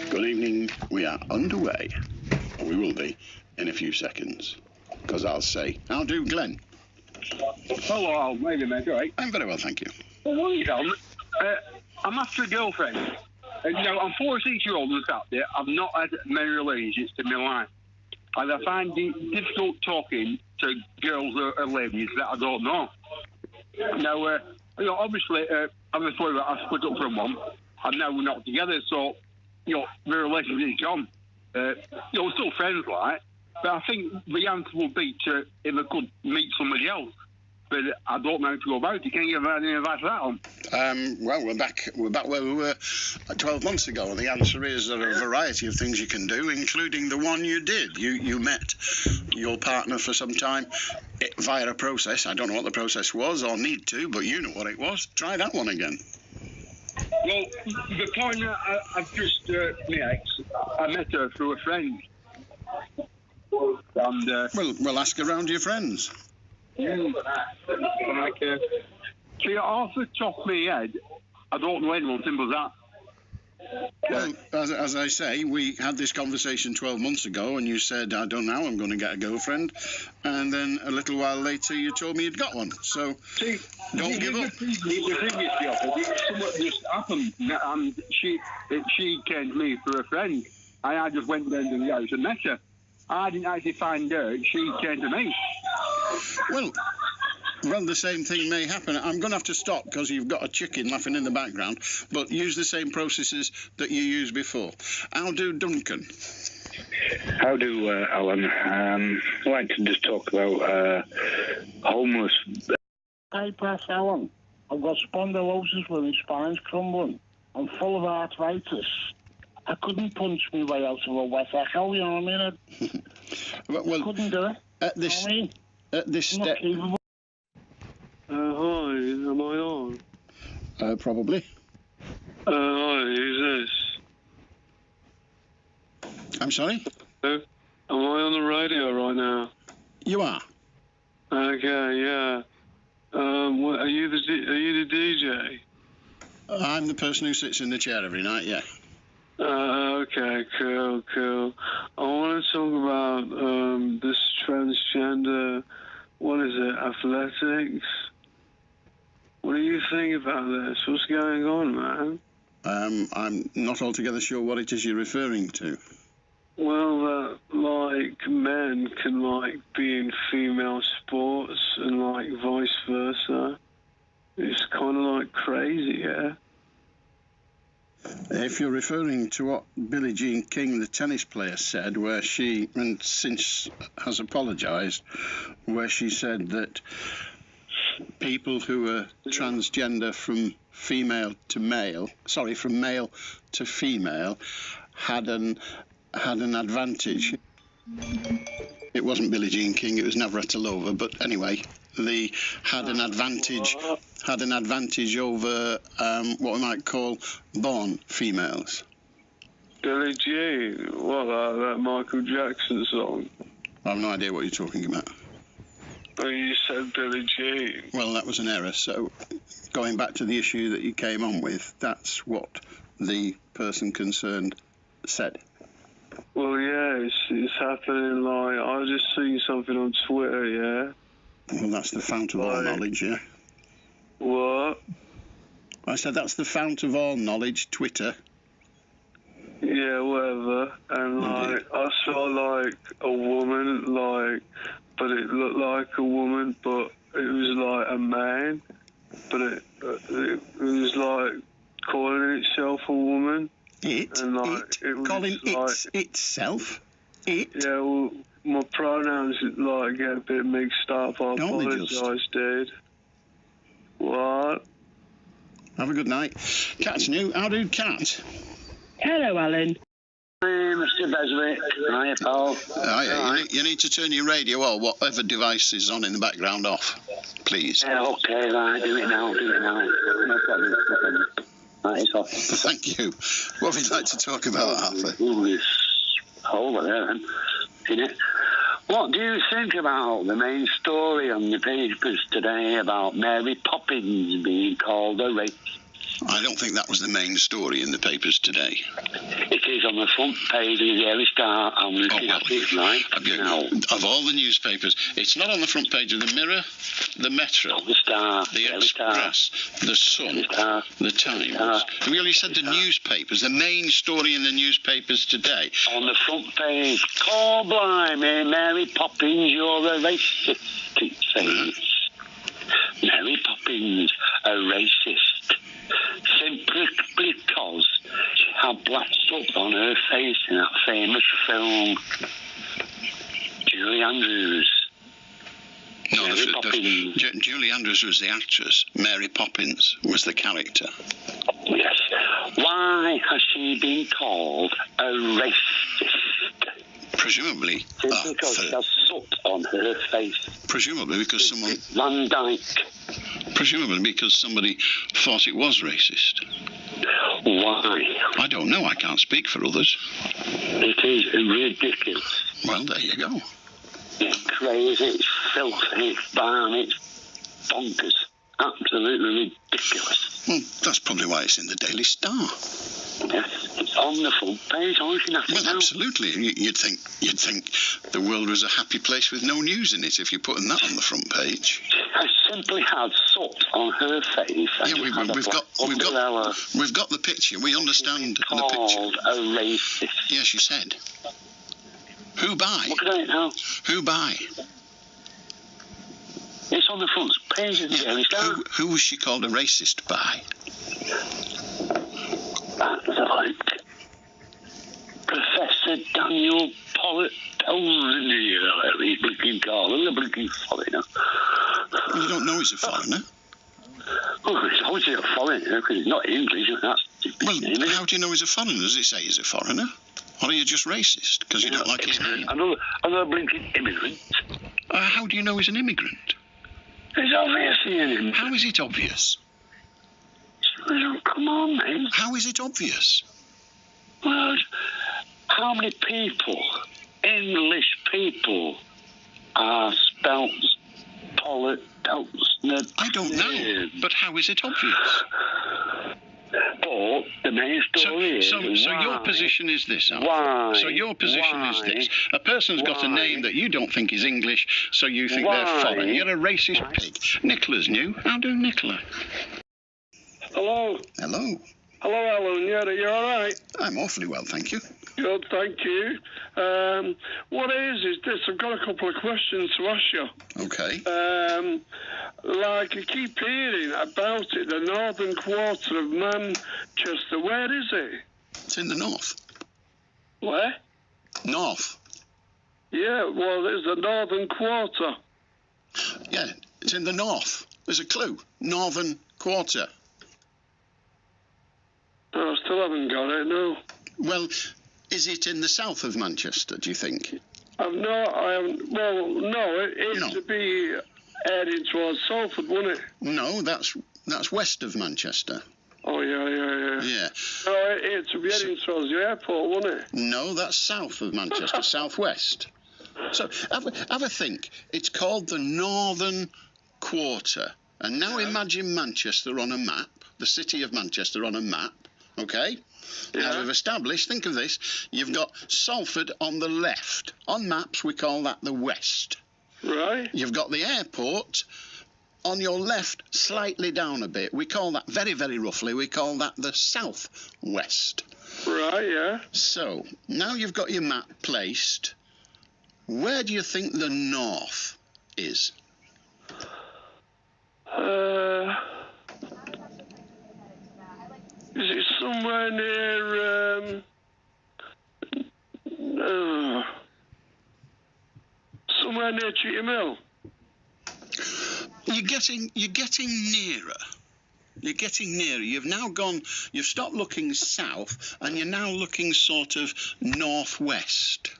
Good evening. We are underway. Or we will be in a few seconds. Because I'll say, how do, Glen? Hello, Al. Maybe, mate. All right. I'm very well, thank you. Well, what you done? I'm after a girlfriend. And, I'm 46-year-old on Saturday. I've not had many relationships in my life. And I find it difficult talking to girls or ladies that I don't know. Now, obviously, I'm sorry that I split up from one. And now we're not together, so, the relationship is gone. We're still friends, like. But I think the answer would be to, if I could meet somebody else. But I don't know how to go about it. Can you give any advice for that one? Well, we're back where we were 12 months ago, and the answer is there are a variety of things you can do, including the one you did. You met your partner for some time via a process. I don't know what the process was or need to, but you know what it was. Try that one again. Well, the partner I've just my ex, I met her through a friend. And we'll ask around to your friends. See, off the top of my head, I don't know anyone simple as that. Well, as I say, we had this conversation 12 months ago, and you said, I don't know, I'm going to get a girlfriend. And then a little while later, you told me you'd got one. So, don't give up. The previous job, just happened. And she came to me for a friend. And I just went down to the house and met her. I didn't actually find her. She came to me. Well, the same thing may happen. I'm going to have to stop because you've got a chicken laughing in the background, but use the same processes that you used before. How do, Duncan? How do, Alan? I'd like to just talk about homeless. Hey, Press Alan. I've got spondylosis with my spine's crumbling. I'm full of arthritis. I couldn't punch my way out of a wet echo, you know what I mean? Well, couldn't do it. At this step. Hi, am I on? Probably. Hi, who's this? I'm sorry? Am I on the radio right now? You are. Okay, yeah. Are you the DJ? I'm the person who sits in the chair every night, yeah. Okay, cool. I want to talk about this transgender, what is it, athletics? What do you think about this? What's going on, man? I'm not altogether sure what it is you're referring to. Well, men can, be in female sports and, vice versa. It's kind of, crazy, yeah? If you're referring to what Billie Jean King, the tennis player, said, where she, and since has apologised, where she said that people who are transgender from male to female, had an advantage. It wasn't Billie Jean King, it was Navratilova, but anyway, they had an advantage over what we might call born females. Billie Jean? What, that Michael Jackson song? I have no idea what you're talking about. Well, you said Billie Jean. Well, that was an error, so going back to the issue that you came on with, that's what the person concerned said. Well, yeah, it's happening, I just seen something on Twitter, yeah? Well, that's the fount of all knowledge, yeah? What? I said that's the fount of all knowledge, Twitter. Yeah, whatever. And, I saw, a woman, but it looked like a woman, but it was, a man. But it was, calling itself a woman. Calling itself? It? Yeah, well, my pronouns, get a bit mixed up. I apologise, dude. What? Have a good night. Cat's new. How do Cat? Hello, Alan. Hey, Mr. Beswick. Hiya, pal. You need to turn your radio or whatever device is on in the background off, please. Yeah, okay, right. Do it now. No problem. Right, it's off. Thank you. What would you like to talk about, Arthur? It's over there, then. Isn't it? What do you think about the main story on the papers today about Mary Poppins being called a rapist? I don't think that was the main story in the papers today. It is on the front page of the Daily Star. I'm looking at it right now. Of all the newspapers, it's not on the front page of the Mirror, the Metro, the Star, the Express, the Sun, the Times. Well, you said the newspapers, the main story in the newspapers today. On the front page, call blimey, Mary Poppins, you're a racist, it says. Mary Poppins, a racist. Simply because she had black soot on her face in that famous film. Julie Andrews. No, Mary Poppins. Julie Andrews was the actress. Mary Poppins was the character. Yes. Why has she been called a racist? Presumably. Simply because she has soot on her face. Presumably because someone... Van Dyke. Presumably because somebody thought it was racist. Why? I don't know. I can't speak for others. It is ridiculous. Well, there you go. It's crazy, it's filthy, it's balmy, it's bonkers. Absolutely ridiculous. Well, that's probably why it's in the Daily Star. Yes, it's on the front page. I'm looking at it now. Absolutely. You'd think the world was a happy place with no news in it if you're putting that on the front page. I simply had soot on her face. Yeah, we've got the picture. We understand the picture. Called a racist. Yes, you said. Who by? Look at it now. Who by? It's on the front page of the Daily Star. Who was she called a racist by? That's like Professor Daniel Pollitt. Whatever he's blinking called. He's a blinking foreigner. You don't know he's a foreigner? Oh, he's obviously a foreigner because he's not English. That's how do you know he's a foreigner? Does it say he's a foreigner? Or are you just racist because you don't like his name? Another blinking immigrant. How do you know he's an immigrant? It's obviously an immigrant. How is it obvious? Come on, mate. How is it obvious? Well, how many people, English people, are spelt Pollitt? I don't know, but how is it obvious? But the main story is... So your position is this, Arthur. Why? So your position is this. A person's got a name that you don't think is English, so you think they're foreign. You're a racist pig. Nicola's new. How do Nicola? Hello. Hello. Hello, Alan. Yeah, you're all right? I'm awfully well, thank you. Good, thank you. What is this? I've got a couple of questions to ask you. Okay. Like, I keep hearing about it, the northern quarter of Manchester. Where is it? It's in the north. Where? North. Yeah, well, there's the northern quarter. Yeah, it's in the north. There's a clue. Northern quarter. No, I still haven't got it, no. Well, is it in the south of Manchester, do you think? I haven't. No, it would be heading towards Salford, wouldn't it? No, that's west of Manchester. Oh, yeah. Yeah. No, it would be heading towards the airport, wouldn't it? No, that's south of Manchester, southwest. So have a think. It's called the Northern Quarter. And now imagine Manchester on a map, the city of Manchester on a map, okay? Yeah. Now we've established, think of this, you've got Salford on the left. On maps we call that the west. Right. You've got the airport on your left, slightly down a bit. We call that, very, very roughly, we call that the southwest. Right, yeah. So, now you've got your map placed. Where do you think the north is? Is it somewhere near, somewhere near Cheetham Hill? You're getting nearer. You're getting nearer. You've now gone, you've stopped looking south and you're now looking sort of northwest.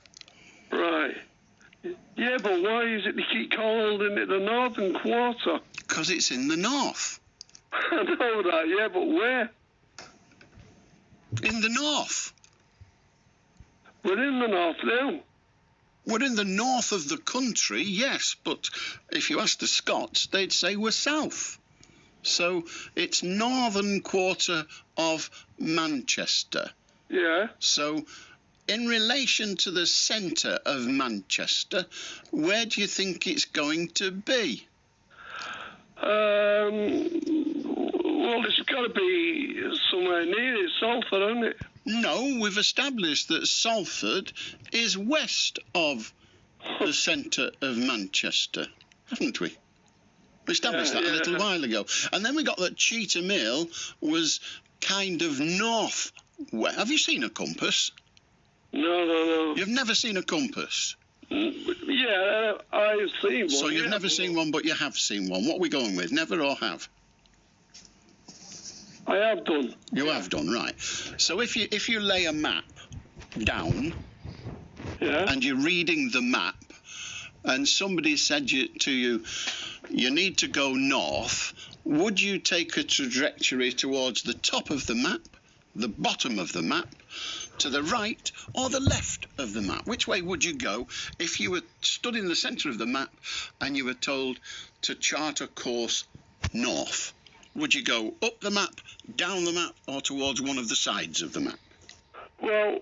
Right. Yeah, but why is it they keep calling it the northern quarter? Because it's in the north. I know that, yeah, but where? In the north. We're in the north now. We're in the north of the country, yes, but if you ask the Scots, they'd say we're south. So it's northern quarter of Manchester. Yeah. So in relation to the centre of Manchester, where do you think it's going to be? Well, it's got to be somewhere near it, Salford, hasn't it? No, we've established that Salford is west of the centre of Manchester, haven't we? We established that a little while ago. And then we got that Cheetham Hill was kind of north. Have you seen a compass? No. You've never seen a compass? Yeah, I've seen one. So you've never seen one, but you have seen one. What are we going with, never or have? I have done. You have done, right. So if you lay a map down and you're reading the map and somebody said to you, you need to go north, would you take a trajectory towards the top of the map, the bottom of the map, to the right or the left of the map? Which way would you go if you were stood in the centre of the map and you were told to chart a course north? Would you go up the map, down the map, or towards one of the sides of the map? Well,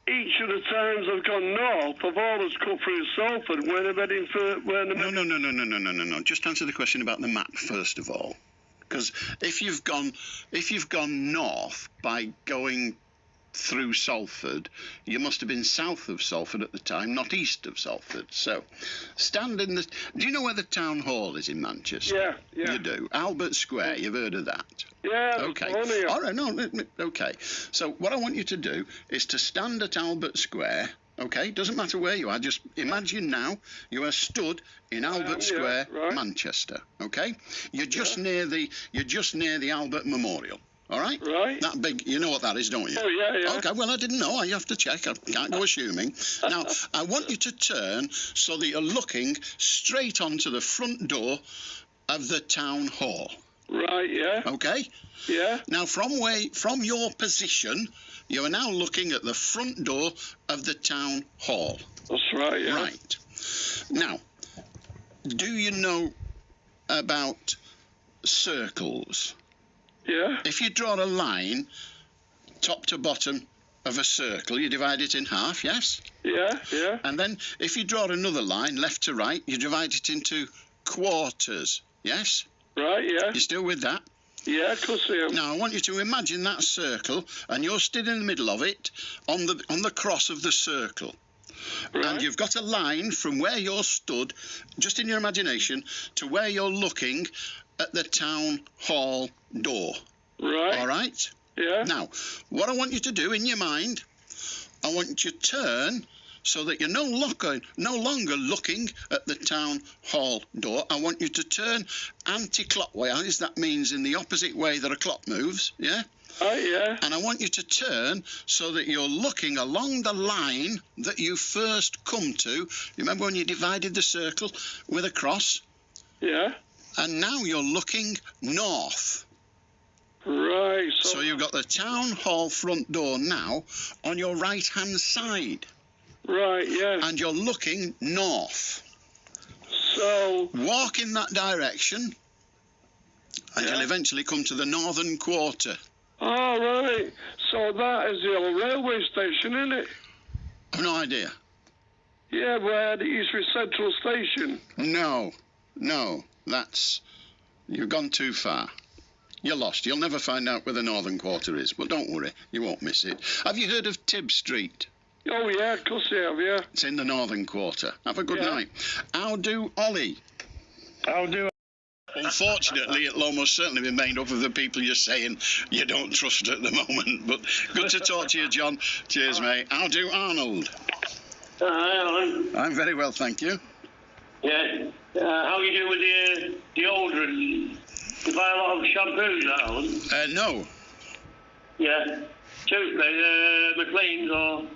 each of the times I've gone north, I've always come through Salford when I'm heading for... No. Just answer the question about the map first of all. Because if you've gone north by going through Salford, you must have been south of Salford at the time, not east of Salford. So, stand in the... Do you know where the town hall is in Manchester? Yeah. You do. Albert Square, you've heard of that? Yeah. Okay. All right, no, okay. So what I want you to do is to stand at Albert Square, okay? Doesn't matter where you are, just imagine now you are stood in Albert Square, Manchester, okay? You're just near the Albert Memorial. All right? Right. That big, you know what that is, don't you? Oh, yeah. Okay, well, I didn't know. You have to check. I can't go assuming. Now, I want you to turn so that you're looking straight onto the front door of the town hall. Right, yeah. Okay? Yeah. Now, from your position, you are now looking at the front door of the town hall. That's right, yeah. Right. Now, do you know about circles? Yeah. If you draw a line, top to bottom of a circle, you divide it in half, yes? Yeah. And then if you draw another line, left to right, you divide it into quarters, yes? Right, yeah. You still with that? Yeah, of course I am. Now, I want you to imagine that circle, and you're stood in the middle of it, on the cross of the circle. Right. And you've got a line from where you're stood, just in your imagination, to where you're looking at the town hall door. Right. All right? Yeah. Now, what I want you to do in your mind, I want you to turn so that you're no longer looking at the town hall door. I want you to turn anti-clockwise. That means in the opposite way that a clock moves, yeah? Oh, yeah. And I want you to turn so that you're looking along the line that you first come to. You remember when you divided the circle with a cross? Yeah. And now you're looking north. Right. So you've got the town hall front door now on your right-hand side. Right, yeah. And you're looking north. So... Walk in that direction and you'll eventually come to the northern quarter. Oh, right. So that is the old railway station, isn't it? I've no idea. Yeah, where the Eastridge Central Station. No. You've gone too far. You're lost. You'll never find out where the northern quarter is, but don't worry, you won't miss it. Have you heard of Tibb Street? Oh, yeah, of course I have, yeah. It's in the northern quarter. Have a good night. How do Ollie? How do... Unfortunately, it'll almost certainly be made up of the people you're saying you don't trust at the moment, but good to talk to you, John. Cheers, mate. How do Arnold? Hi, Alan. I'm very well, thank you. Yeah. How are you doing with the older? You buy a lot of shampoos, Alan? No. Yeah. Toothpaste, McLean's or...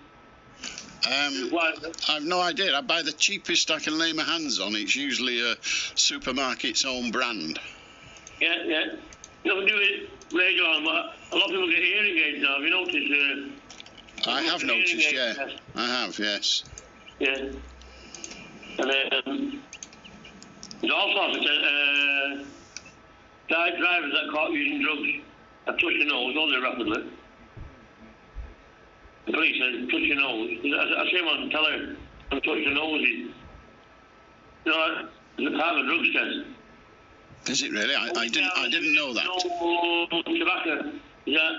I've no idea. I buy the cheapest I can lay my hands on. It's usually a supermarket's own brand. Yeah. Nothing to do with radio, but a lot of people get hearing aids now. Have you noticed? I have noticed, yeah. I have, yes. Yeah. And there's all sorts of Died drivers that caught using drugs have touched your nose only rapidly. The police said, touch your nose. I see him on telly, touch your nose. You know, it's a part of a drugs test. Is it really? I didn't know that. No tobacco. Yeah,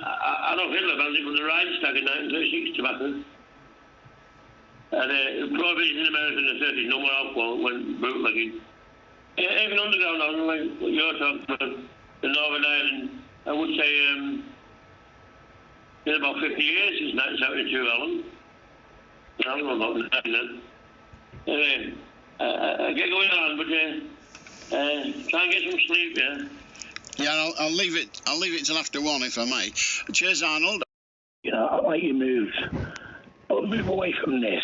Adolf Hitler banned it from the Reichstag in 1936, tobacco. And prohibition in America in the 30s, no more alcohol, went bootlegging. Even underground, like what you're talking about, the Northern Ireland, I would say, in about 50 years since 1972, Alan. I don't know about that then. Anyway, I get going on, but try and get some sleep, yeah? Yeah, I'll leave it till after 1, if I may. Cheers, Arnold. You know, I like your moves, but move away from this.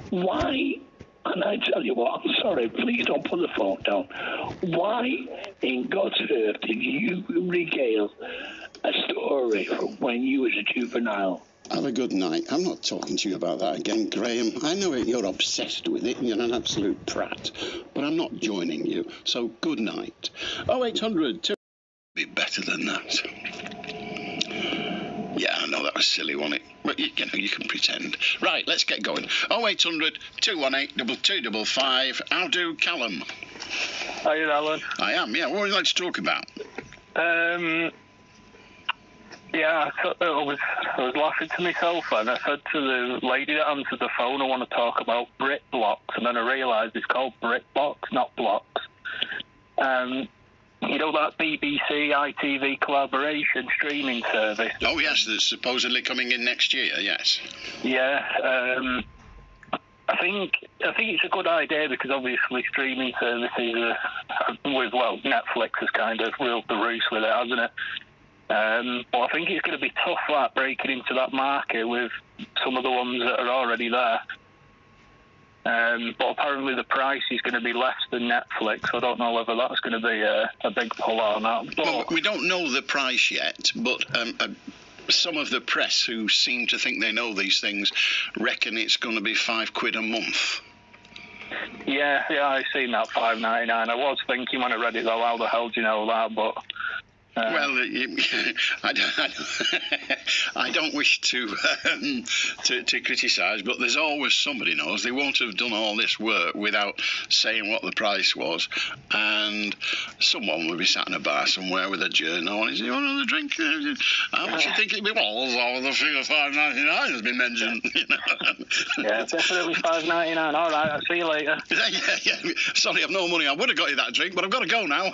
Why? And I tell you what, I'm sorry, please don't put the phone down. Why in God's earth did you regale a story from when you was a juvenile? Have a good night. I'm not talking to you about that again, Graham. I know you're obsessed with it and you're an absolute prat, but I'm not joining you. So good night. 0800 2... Be better than that. Yeah, I know that was silly, wasn't it? But you know, you can pretend. Right, let's get going. 0800 218 2255. How do Callum? Are you, Alan? I am, yeah. What would you like to talk about? Yeah, I was laughing to myself, and I said to the lady that answered the phone, I want to talk about Brit blocks, and then I realised it's called Brit blocks, not blocks. You know that BBC ITV collaboration streaming service? Oh yes, that's supposedly coming in next year. Yes. Yeah. I think it's a good idea because obviously streaming services Netflix has kind of ruled the roost with it, hasn't it? But I think it's going to be tough like breaking into that market with some of the ones that are already there. But apparently the price is going to be less than Netflix. So I don't know whether that's going to be a big pull or not. But well, we don't know the price yet, but some of the press who seem to think they know these things reckon it's going to be £5 a month. Yeah, I've seen that $5.99. I was thinking when I read it though, how the hell do you know that? But well, I don't wish to criticise, but there's always somebody knows. They won't have done all this work without saying what the price was, and someone will be sat in a bar somewhere with a journal and say, "You want another drink? How much do you think it be?" Well, the figure $5.99 has been mentioned. You know? Yeah, definitely $5.99. All right, I'll see you later. Yeah. Sorry, I've no money. I would have got you that drink, but I've got to go now.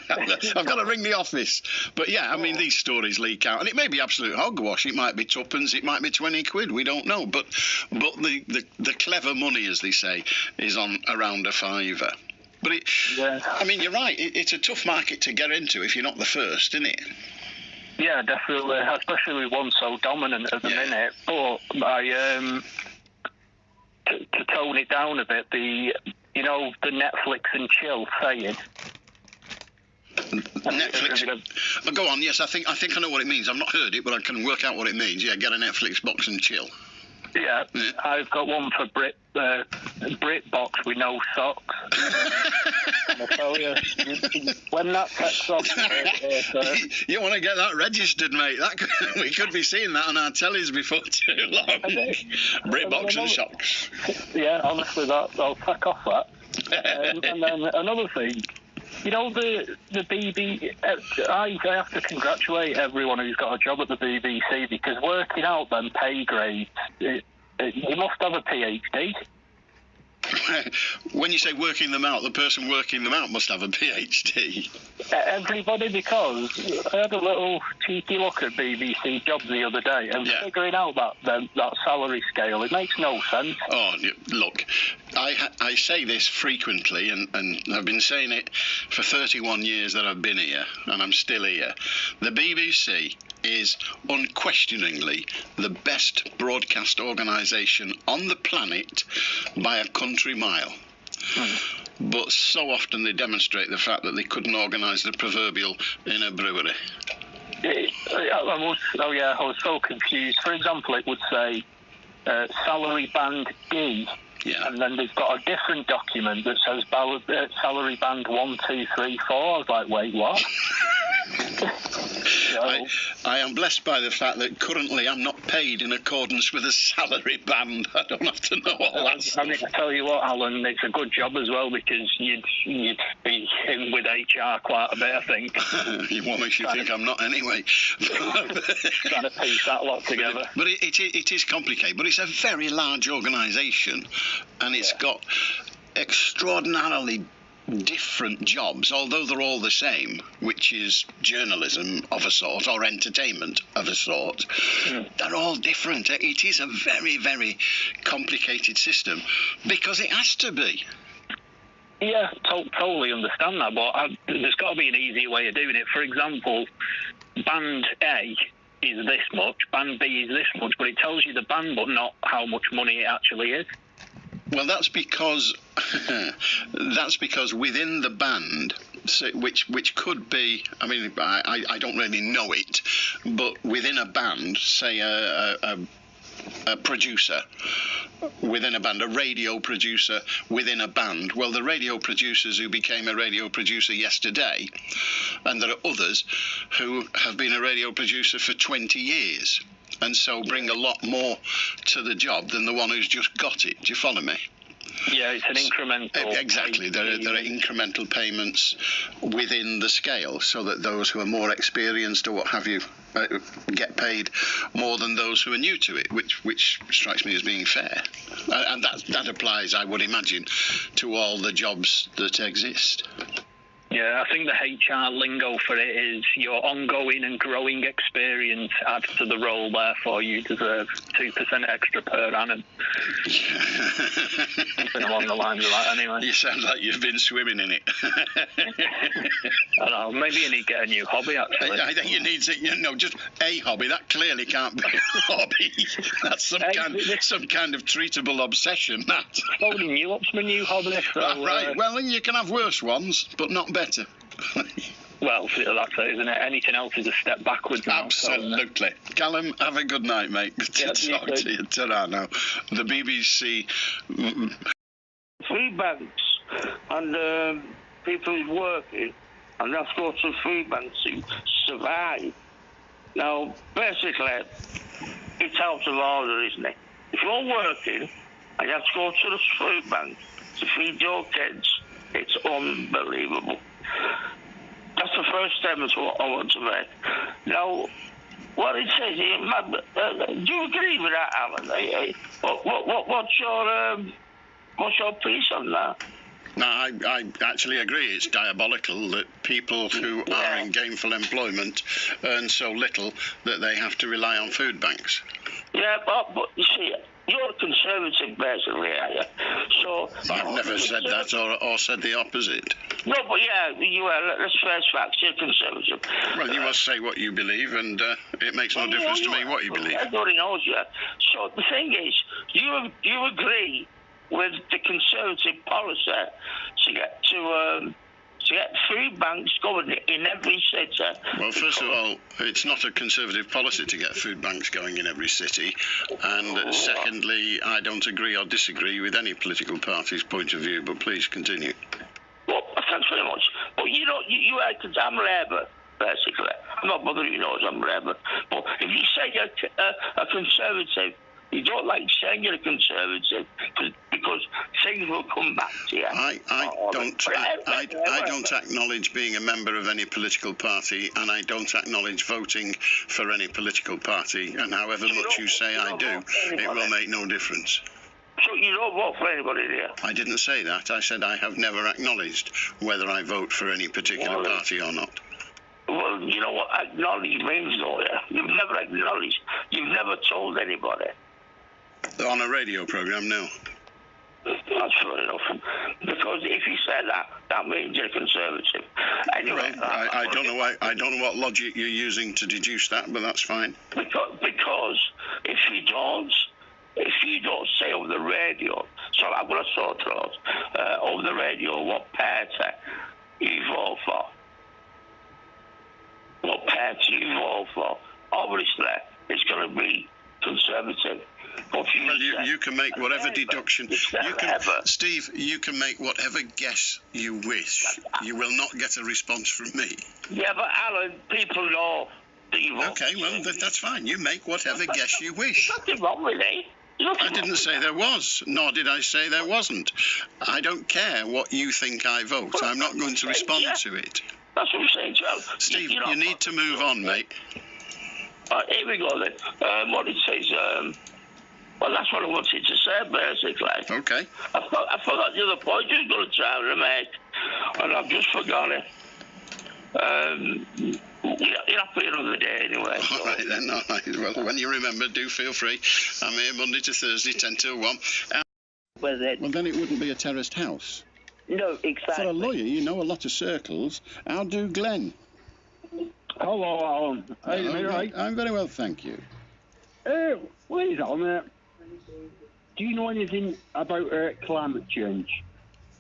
I've got to ring the office. But yeah, I mean, these stories leak out, and it may be absolute hogwash. It might be tuppence, it might be 20 quid. We don't know. But the clever money, as they say, is on around a £5. But I mean, you're right. It's a tough market to get into if you're not the first, isn't it? Yeah, definitely, especially with one so dominant at the minute. But to tone it down a bit, the Netflix and chill saying. Netflix. Go on. Yes, I think I know what it means. I've not heard it, but I can work out what it means. Yeah, get a Netflix box and chill. Yeah. I've got one for Brit box with no socks. I tell you, when that sets off, you want to get that registered, mate? We could be seeing that on our tellies before too long. Brit box and socks. Yeah, honestly, I'll tack off that. And then another thing. You know, the BBC, I have to congratulate everyone who's got a job at the BBC because working out them pay grades, you must have a PhD. When you say working them out, the person working them out must have a PhD. Everybody, because I had a little cheeky look at BBC jobs the other day and figuring out that salary scale, it makes no sense. Oh, look, I say this frequently, and I've been saying it for 31 years that I've been here, and I'm still here. The BBC is unquestioningly the best broadcast organisation on the planet by a country mile. But so often they demonstrate the fact that they couldn't organise the proverbial in a brewery. I was so confused. For example, it would say salary band D Yeah. And then they've got a different document that says salary band 1, 2, 3, 4. I was like, wait, what? I am blessed by the fact that currently I'm not paid in accordance with a salary band. I don't have to know all that stuff. I mean, I tell you what, Alan, it's a good job as well, because you'd be in with HR quite a bit, I think. What makes you think I'm not anyway? Trying to piece that lot together. But it is complicated, but it's a very large organisation, and it's got extraordinarily different jobs, although they're all the same, which is journalism of a sort or entertainment of a sort. They're all different. It is a very, very complicated system because it has to be. Yeah, totally understand that, but there's got to be an easier way of doing it. For example, band A is this much, band B is this much, but it tells you the band but not how much money it actually is. Well, that's because within the band, which could be, I mean, I don't really know it, but within a band, say a producer within a band, a radio producer within a band. Well, the radio producers who became a radio producer yesterday, and there are others who have been a radio producer for 20 years. And so bring a lot more to the job than the one who's just got it. Do you follow me? Yeah, it's an incremental... Exactly. There are incremental payments within the scale, so that those who are more experienced or what have you get paid more than those who are new to it, which strikes me as being fair. And that applies, I would imagine, to all the jobs that exist. Yeah, I think the HR lingo for it is your ongoing and growing experience adds to the role, therefore you deserve 2% extra per annum. Something along the lines of that, anyway. You sound like you've been swimming in it. I don't know, maybe you need to get a new hobby, actually. I think you need to, just a hobby. That clearly can't be a hobby. That's some kind of treatable obsession, that. Loading you up's my new hobby. So, right, well, you can have worse ones, but not better. Well, that's it, isn't it? Anything else is a step backwards now. Absolutely. So, Callum, have a good night, mate. Talk to you. Ta-ra now. The BBC... Food banks and people who's working, and that's go to food banks to survive. Now, basically, it's out of order, isn't it? If you're working and you have to go to the food bank to feed your kids, it's unbelievable. That's the first statement I want to make. Now, what it says here, do you agree with that, Alan? What's your piece on that? No, I actually agree. It's diabolical that people who are in gainful employment earn so little that they have to rely on food banks. Yeah, but you see, you're a Conservative, basically, are you? So I've never said that or said the opposite. No, but yeah, you are. Let's face facts. You're Conservative. Well, you must say what you believe, and it makes no difference to me what you believe. Everybody knows you. So the thing is, you agree with the Conservative policy to get food banks going in every city. Well, first of all, it's not a Conservative policy to get food banks going in every city. And secondly, I don't agree or disagree with any political party's point of view, but please continue. Well, thanks very much. But you are, because I'm Labour, basically. I'm not bothering you know I'm Labour. But if you say you're a Conservative, you don't like saying you're a Conservative because things will come back to you. I don't acknowledge being a member of any political party, and I don't acknowledge voting for any political party. And however much you say I do, it will make no difference. So you don't vote for anybody there? I didn't say that. I said I have never acknowledged whether I vote for any particular party or not. Well, you know what acknowledge means, though, yeah? You've never acknowledged. You've never told anybody. On a radio programme, no. That's fair enough. Because if you say that, that means you're Conservative. Anyway, well, I don't know why. I don't know what logic you're using to deduce that, but that's fine. Because if you don't say over the radio, so I'm going to sort out over the radio what party you vote for. What party you vote for. Obviously, it's going to be Conservative. What Well, you can make whatever deduction. Steve, you can make whatever guess you wish. You will not get a response from me. Yeah, but Alan, people know that you've... Okay, well, that's fine. You make whatever guess you wish. There's nothing wrong with it. I didn't say there was, nor did I say there wasn't. I don't care what you think I vote. I'm not going to respond to it. That's what I'm saying, Joe. Steve, you need to move on, mate. Right, here we go then. What it says, well, that's what I wanted to say, basically. Okay. I forgot the other point you was going to try and make, and I've just forgot it. You'll have to be another day anyway. So. All right then, all right. Well, when you remember, do feel free. I'm here Monday to Thursday, 10 till 1. Well, then it wouldn't be a terraced house. No, exactly. For a lawyer, you know a lot of circles. How do Glen? Hello, Alan. How you doing, right? I'm very well, thank you. Wait, Alan. Do you know anything about climate change?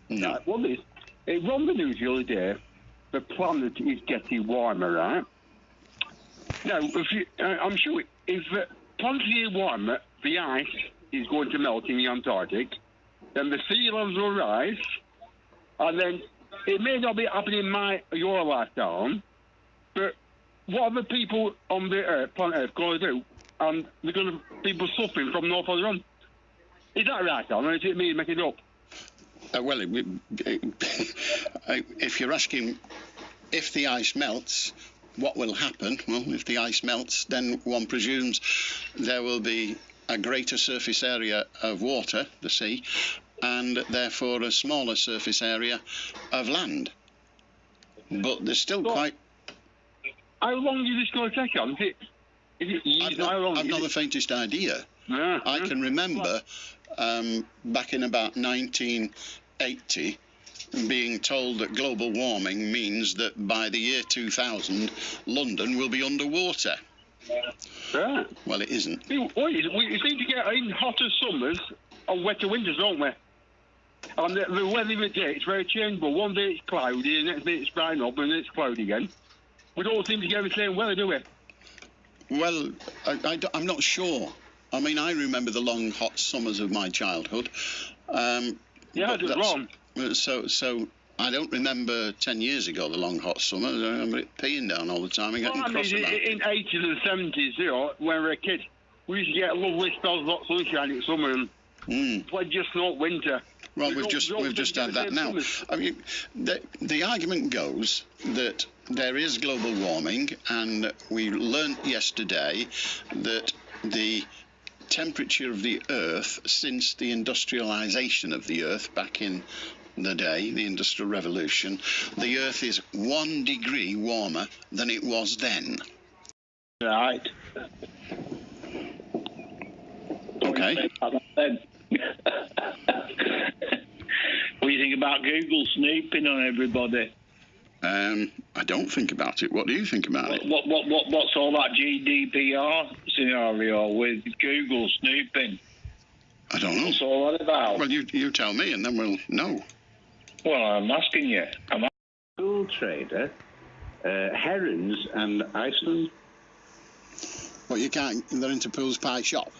No. Well, it was on the news the other day. The planet is getting warmer, right? Now, I'm sure if the planet is warmer, the ice is going to melt in the Antarctic, then the sea levels will rise, and then it may not be happening in your lifetime, but what are the people on the planet Earth going to do? And they're going to people suffering from no further on. Is that right, Alan, or is it me making it up? Well, if you're asking if the ice melts, what will happen? Well, if the ice melts, then one presumes there will be a greater surface area of water, the sea, and therefore a smaller surface area of land. But there's still quite... How long is this going to take on? Is it years? I've not the faintest idea. I can remember back in about 1980 being told that global warming means that by the year 2000 London will be underwater. Yeah. Well, it isn't. We seem to get in hotter summers and wetter winters, don't we? And the weather of the day, it's very changeable. One day it's cloudy, the next day it's bright up, and then it's cloudy again. We don't seem to get the same weather, do we? Well, I'm not sure. I mean, I remember the long, hot summers of my childhood. Yeah, it was wrong. So I don't remember 10 years ago, the long, hot summer. I remember it peeing down all the time and getting cross about it. In the 80s and 70s, you know, when we were a kid, we used to get lovely spells of hot sunshine in summer and just not winter. Well, we've just had that now. I mean, the argument goes that there is global warming, and we learnt yesterday that the temperature of the Earth since the industrialisation of the Earth back in the day, the Industrial Revolution, the Earth is 1 degree warmer than it was then. Right. Okay. What do you think about Google snooping on everybody? I don't think about it. What do you think about it? What's all that GDPR scenario with Google snooping? I don't know. What's all that about? Well, you tell me, and then we'll know. Well, I'm asking you. Pool trader, herons and Iceland. Well, you can't. They're into Pool's pie shop.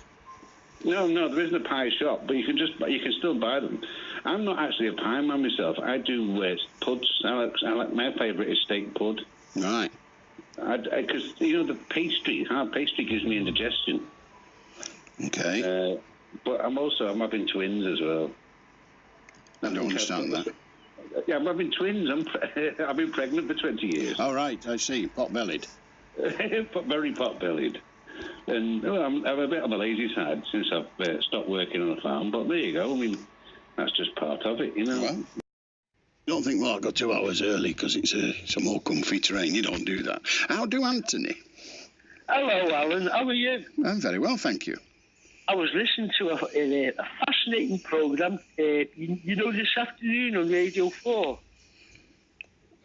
No, there isn't a pie shop, but you can still buy them. I'm not actually a pie man myself. I do puds. I like my favourite is steak pud. Right. Because the hard pastry gives me indigestion. Okay. But I'm having twins as well. I don't understand that. Yeah, I'm having twins. I've been pregnant for 20 years. Oh, right, I see. Pot-bellied. Very pot-bellied. And I'm a bit on the lazy side since I've stopped working on a farm. But there you go. I mean, that's just part of it, Well, you don't think, well, I got 2 hours early because it's a more comfy train. You don't do that. How do Anthony? Hello, Alan. How are you? I'm very well, thank you. I was listening to a fascinating programme, this afternoon on Radio 4.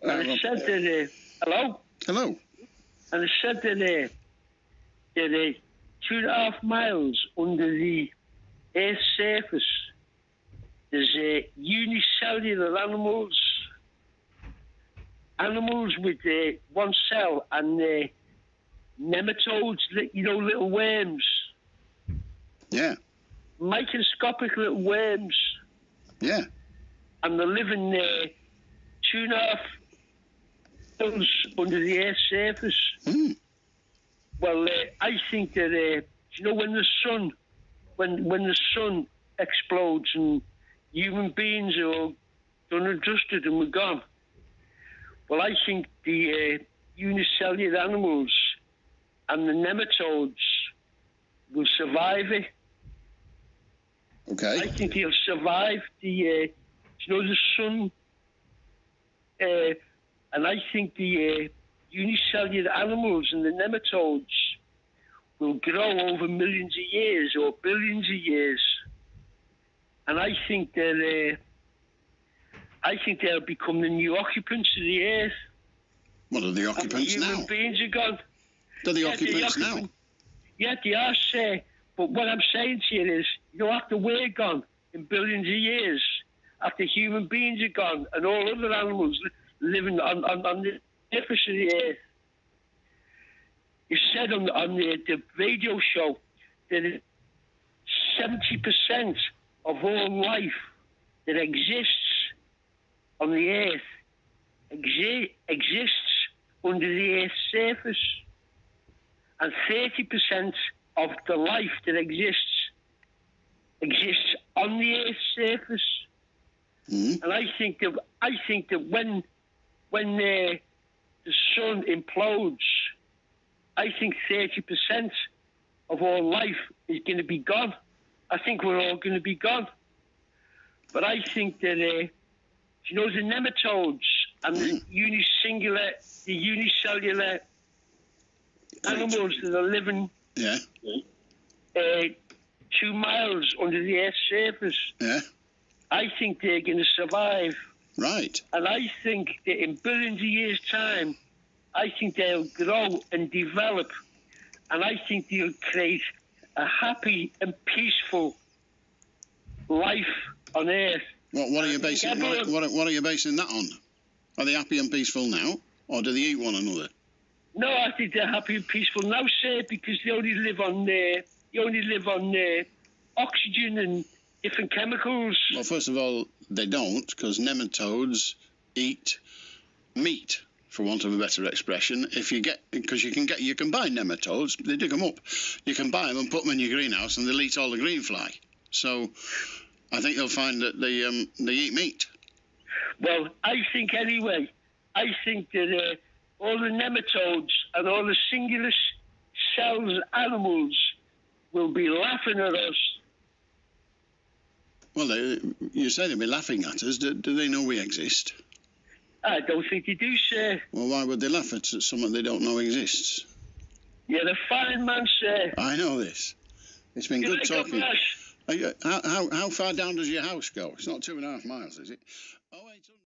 And it said that... hello? Hello. And it said that 2.5 miles under the Earth's surface, there's unicellular animals with one cell and nematodes, little worms. Yeah. Microscopic little worms. Yeah. And they're living 2.5 miles under the Earth's surface. Mm. Well, I think that you know, when the sun explodes and human beings are all done and dusted and we're gone. Well, I think the unicellular animals and the nematodes will survive it. Okay. I think they'll survive the sun. And I think the unicellular animals and the nematodes will grow over millions of years or billions of years. And I think they'll become the new occupants of the earth. What are the occupants now? Human beings are gone. They're the occupants now. Yeah, they are, sir. But what I'm saying to you is, after we're gone in billions of years, after human beings are gone and all other animals living on the surface of the earth, you said on the radio show that 70% of all life that exists on the earth exists under the Earth's surface, and 30% of the life that exists on the Earth's surface. Mm. And I think that when the sun implodes, I think 30% of all life is going to be gone. I think we're all going to be gone. But I think that the nematodes and the unicellular animals that are living 2 miles under the Earth's surface, I think they're going to survive. Right. And I think that in billions of years' time, I think they'll grow and develop, and I think they'll create a happy and peaceful life on Earth. What are you basing? What are you basing that on? Are they happy and peaceful now, or do they eat one another? No, I think they're happy and peaceful now, sir, because they only live on oxygen and different chemicals. Well, first of all, they don't, because nematodes eat meat, for want of a better expression. Because you can buy nematodes, they dig them up. You can buy them and put them in your greenhouse, and they'll eat all the green fly. So I think you'll find that they eat meat. Well, I think that all the nematodes and all the singular cells animals will be laughing at us. Well, you say they'll be laughing at us. Do they know we exist? I don't think they do, sir. Well, why would they laugh at something they don't know exists? You're a fine man, sir. I know this. It's been good talking. How far down does your house go? It's not 2.5 miles, is it?